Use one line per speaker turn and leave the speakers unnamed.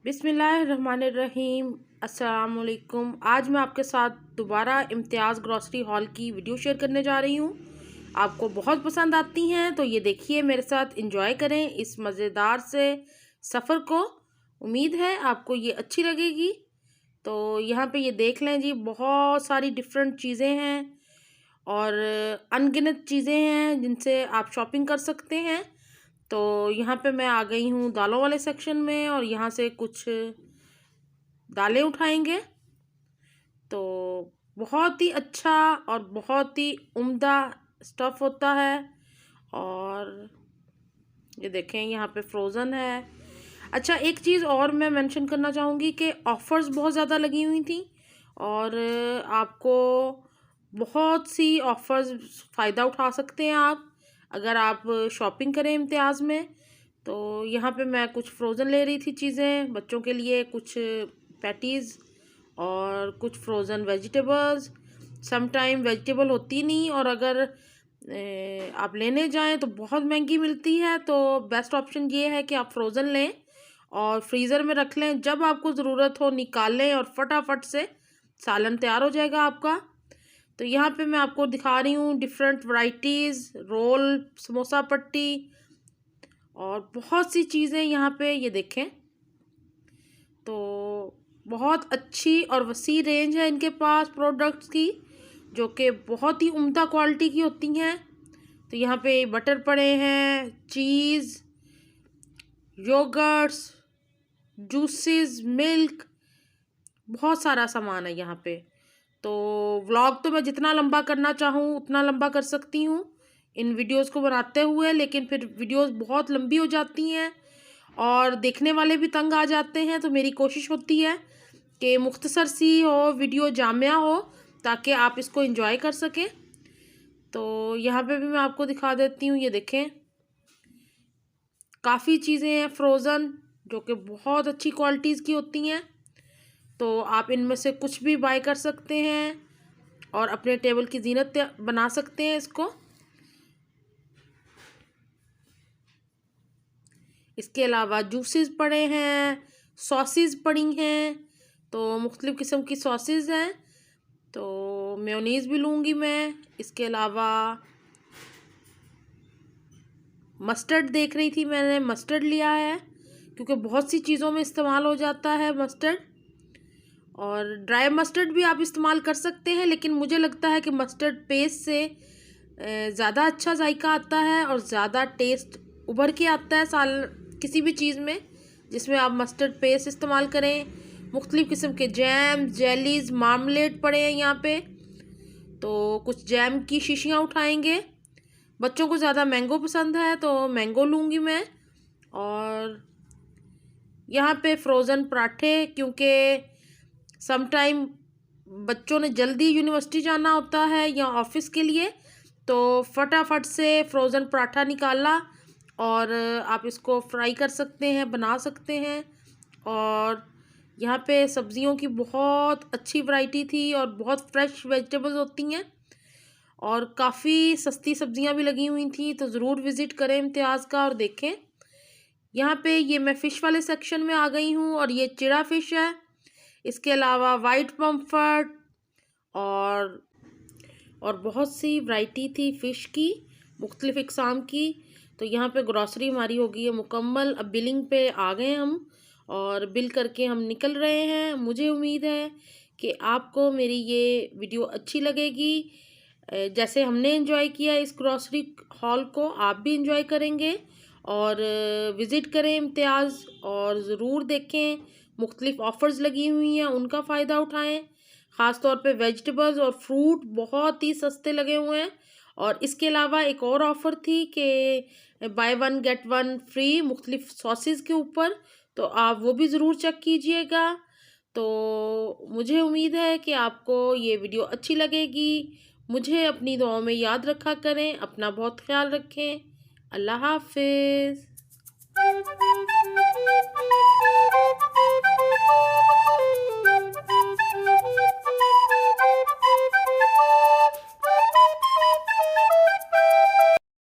बिस्मिल्लाहिर्रहमानिर्रहीम। अस्सलाम वालेकुम। आज मैं आपके साथ दोबारा इम्तियाज़ ग्रॉसरी हॉल की वीडियो शेयर करने जा रही हूँ। आपको बहुत पसंद आती हैं तो ये देखिए, मेरे साथ एंजॉय करें इस मज़ेदार से सफ़र को। उम्मीद है आपको ये अच्छी लगेगी। तो यहाँ पे ये देख लें जी, बहुत सारी डिफरेंट चीज़ें हैं और अनगिनत चीज़ें हैं जिनसे आप शॉपिंग कर सकते हैं। तो यहाँ पे मैं आ गई हूँ दालों वाले सेक्शन में और यहाँ से कुछ दालें उठाएंगे। तो बहुत ही अच्छा और बहुत ही उम्दा स्टफ़ होता है। और ये देखें, यहाँ पे फ्रोज़न है। अच्छा, एक चीज़ और मैं मेंशन करना चाहूँगी कि ऑफ़र्स बहुत ज़्यादा लगी हुई थी और आपको बहुत सी ऑफ़र्स फ़ायदा उठा सकते हैं आप अगर आप शॉपिंग करें इम्तियाज़ में। तो यहाँ पे मैं कुछ फ्रोज़न ले रही थी चीज़ें बच्चों के लिए, कुछ पैटीज़ और कुछ frozen vegetables. Some time vegetable होती नहीं और अगर आप लेने जाएं तो बहुत महंगी मिलती है। तो बेस्ट ऑप्शन ये है कि आप फ्रोज़न लें और फ्रीज़र में रख लें। जब आपको ज़रूरत हो निकालें और फटाफट से सालन तैयार हो जाएगा आपका। तो यहाँ पे मैं आपको दिखा रही हूँ डिफरेंट वैरायटीज़, रोल, समोसा पट्टी और बहुत सी चीज़ें यहाँ पे ये देखें। तो बहुत अच्छी और वसी रेंज है इनके पास प्रोडक्ट्स की, जो कि बहुत ही उम्दा क्वालिटी की होती हैं। तो यहाँ पे बटर पड़े हैं, चीज़, योगर्ट्स, जूसेस, मिल्क, बहुत सारा सामान है यहाँ पे। तो व्लॉग तो मैं जितना लंबा करना चाहूँ उतना लंबा कर सकती हूँ इन वीडियोस को बनाते हुए, लेकिन फिर वीडियोस बहुत लंबी हो जाती हैं और देखने वाले भी तंग आ जाते हैं। तो मेरी कोशिश होती है कि मुख्तसर सी हो वीडियो, जामिया हो, ताकि आप इसको एंजॉय कर सकें। तो यहाँ पे भी मैं आपको दिखा देती हूँ। ये देखें, काफ़ी चीज़ें हैं फ्रोज़न जो कि बहुत अच्छी क्वालिटीज़ की होती हैं। तो आप इनमें से कुछ भी बाय कर सकते हैं और अपने टेबल की जीनत बना सकते हैं इसको। इसके अलावा जूसेस पड़े हैं, सॉसेस पड़ी हैं। तो मुख्तलिफ़ किस्म की सॉसेस हैं। तो मेयोनीज़ भी लूँगी मैं। इसके अलावा मस्टर्ड देख रही थी, मैंने मस्टर्ड लिया है क्योंकि बहुत सी चीज़ों में इस्तेमाल हो जाता है मस्टर्ड। और ड्राई मस्टर्ड भी आप इस्तेमाल कर सकते हैं, लेकिन मुझे लगता है कि मस्टर्ड पेस्ट से ज़्यादा अच्छा जायका आता है और ज़्यादा टेस्ट उभर के आता है किसी भी चीज़ में जिसमें आप मस्टर्ड पेस्ट इस्तेमाल करें। मुख्तलिफ़ किस्म के जैम, जेलीज़, मार्मलेट पड़े हैं यहाँ पे। तो कुछ जैम की शीशियाँ उठाएंगे। बच्चों को ज़्यादा मैंगो पसंद है तो मैंगो लूँगी मैं। और यहाँ पे फ्रोज़न पराठे, क्योंकि सम टाइम बच्चों ने जल्दी यूनिवर्सिटी जाना होता है या ऑफिस के लिए, तो फटाफट से फ्रोज़न पराठा निकाला और आप इसको फ्राई कर सकते हैं, बना सकते हैं। और यहाँ पे सब्ज़ियों की बहुत अच्छी वैरायटी थी और बहुत फ्रेश वेजिटेबल्स होती हैं और काफ़ी सस्ती सब्ज़ियाँ भी लगी हुई थी। तो ज़रूर विज़िट करें इम्तियाज़ का और देखें। यहाँ पे ये मैं फ़िश वाले सेक्शन में आ गई हूँ और ये चिड़ा फ़िश है। इसके अलावा वाइट पम्फर्ट और बहुत सी वैरायटी थी फ़िश की, मुख्तलिफ़ इक़साम की। तो यहाँ पे ग्रॉसरी हमारी हो गई है मुकम्मल। अब बिलिंग पे आ गए हम और बिल करके हम निकल रहे हैं। मुझे उम्मीद है कि आपको मेरी ये वीडियो अच्छी लगेगी। जैसे हमने एंजॉय किया इस ग्रॉसरी हॉल को, आप भी एंजॉय करेंगे। और विज़िट करें इम्तियाज़ और ज़रूर देखें, मुख्तलिफ़ ऑफ़र्स लगी हुई हैं, उनका फ़ायदा उठाएं। ख़ास तौर पे वेजिटेबल्स और फ्रूट बहुत ही सस्ते लगे हुए हैं। और इसके अलावा एक और ऑफ़र थी कि by one get one free मुख्तलिफ़ सॉसेस के ऊपर। तो आप वो भी ज़रूर चेक कीजिएगा। तो मुझे उम्मीद है कि आपको ये वीडियो अच्छी लगेगी। मुझे अपनी दुआओं में याद रखा करें। अपना बहुत ख्याल रखें। अल्लाह हाफ़िज़।